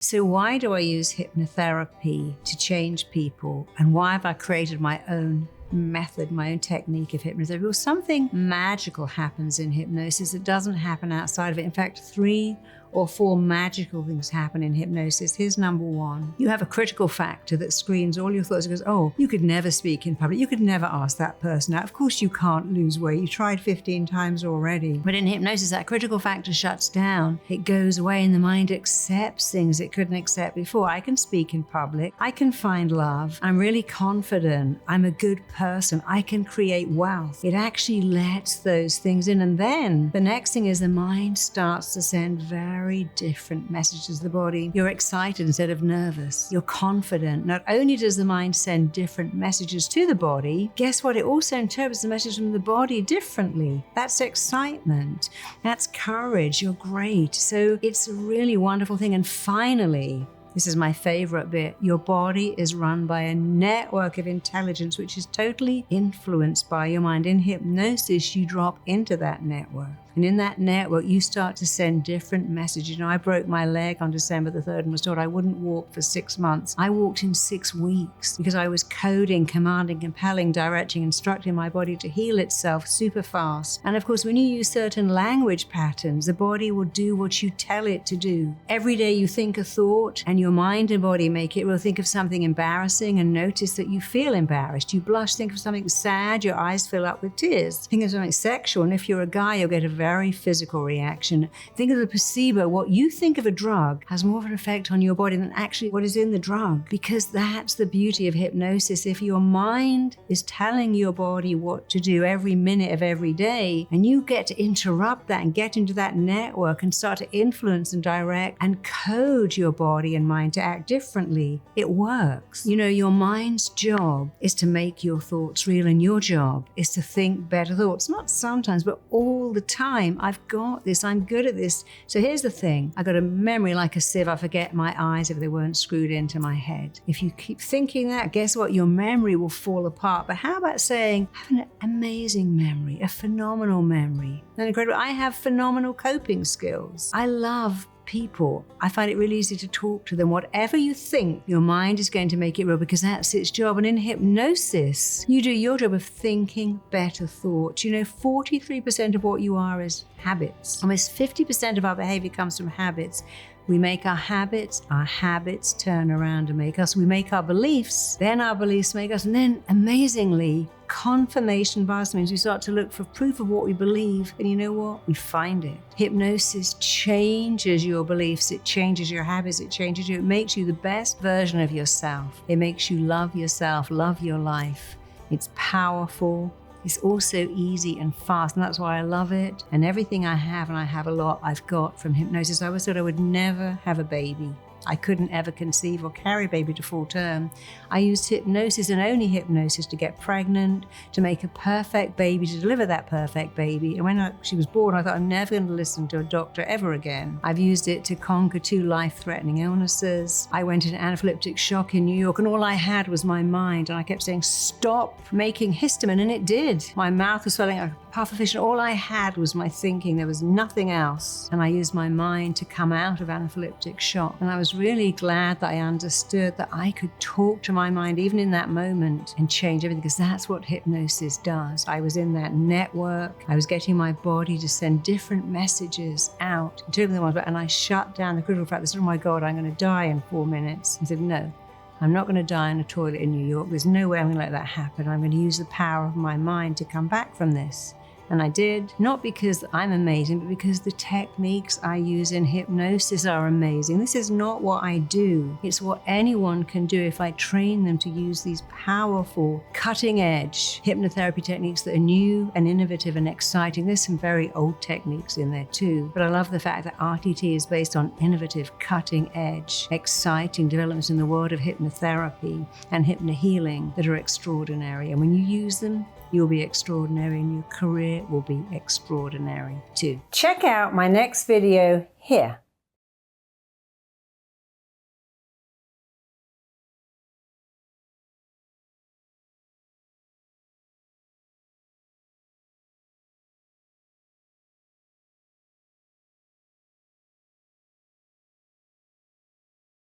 So why do I use hypnotherapy to change people? And why have I created my own method, my own technique of hypnotherapy? Well, something magical happens in hypnosis that doesn't happen outside of it. In fact, 3 or 4 magical things happen in hypnosis. Here's number 1. You have a critical factor that screens all your thoughts and goes, oh, you could never speak in public. You could never ask that person out. Of course you can't lose weight. You tried 15 times already. But in hypnosis, that critical factor shuts down. It goes away and the mind accepts things it couldn't accept before. I can speak in public. I can find love. I'm really confident. I'm a good person. I can create wealth. It actually lets those things in. And then the next thing is the mind starts to send very different messages to the body. You're excited instead of nervous. You're confident. Not only does the mind send different messages to the body, guess what? It also interprets the message from the body differently. That's excitement. That's courage. You're great. So it's a really wonderful thing. And finally, this is my favorite bit. Your body is run by a network of intelligence which is totally influenced by your mind. In hypnosis, you drop into that network. And in that network, you start to send different messages. You know, I broke my leg on December the 3rd and was told I wouldn't walk for 6 months. I walked in 6 weeks because I was coding, commanding, compelling, directing, instructing my body to heal itself super fast. And of course, when you use certain language patterns, the body will do what you tell it to do. Every day you think a thought and your mind and body make it. Will think of something embarrassing and notice that you feel embarrassed. You blush, think of something sad, your eyes fill up with tears. Think of something sexual, and if you're a guy, you'll get a very physical reaction. Think of the placebo. What you think of a drug has more of an effect on your body than actually what is in the drug, because that's the beauty of hypnosis. If your mind is telling your body what to do every minute of every day, and you get to interrupt that and get into that network and start to influence and direct and code your body and mind to act differently, it works. You know, your mind's job is to make your thoughts real, and your job is to think better thoughts. Not sometimes, but all the time. I've got this. I'm good at this. So here's the thing. I got a memory like a sieve. I forget my eyes if they weren't screwed into my head. If you keep thinking that, guess what? Your memory will fall apart. But how about saying, I have an amazing memory, a phenomenal memory, and incredible. I have phenomenal coping skills. I love people. I find it really easy to talk to them. Whatever you think, your mind is going to make it real, because that's its job. And in hypnosis, you do your job of thinking better thoughts. You know, 43% of what you are is habits. Almost 50% of our behavior comes from habits. We make our habits turn around and make us. We make our beliefs, then our beliefs make us. And then, amazingly, confirmation bias means we start to look for proof of what we believe. And you know what? We find it. Hypnosis changes your beliefs. It changes your habits. It changes you. It makes you the best version of yourself. It makes you love yourself, love your life. It's powerful. It's also easy and fast, and that's why I love it. And everything I have, and I have a lot, I've got from hypnosis. I always thought I would never have a baby. I couldn't ever conceive or carry a baby to full term. I used hypnosis and only hypnosis to get pregnant, to make a perfect baby, to deliver that perfect baby. And when she was born, I thought, I'm never going to listen to a doctor ever again. I've used it to conquer 2 life-threatening illnesses. I went into anaphylactic shock in New York, and all I had was my mind. And I kept saying, stop making histamine, and it did. My mouth was swelling like a puff of fish, and all I had was my thinking. There was nothing else. And I used my mind to come out of anaphylactic shock. And I was really glad that I understood that I could talk to my mind even in that moment and change everything, because that's what hypnosis does. I was in that network. I was getting my body to send different messages out, and I shut down the critical factor. I said, oh my God, I'm going to die in 4 minutes. I said, no, I'm not going to die in a toilet in New York. There's no way I'm going to let that happen. I'm going to use the power of my mind to come back from this. And I did, not because I'm amazing, but because the techniques I use in hypnosis are amazing. This is not what I do. It's what anyone can do if I train them to use these powerful, cutting-edge hypnotherapy techniques that are new and innovative and exciting. There's some very old techniques in there too, but I love the fact that RTT is based on innovative, cutting-edge, exciting developments in the world of hypnotherapy and hypnohealing that are extraordinary. And when you use them, you'll be extraordinary, and your career will be extraordinary too. Check out my next video here.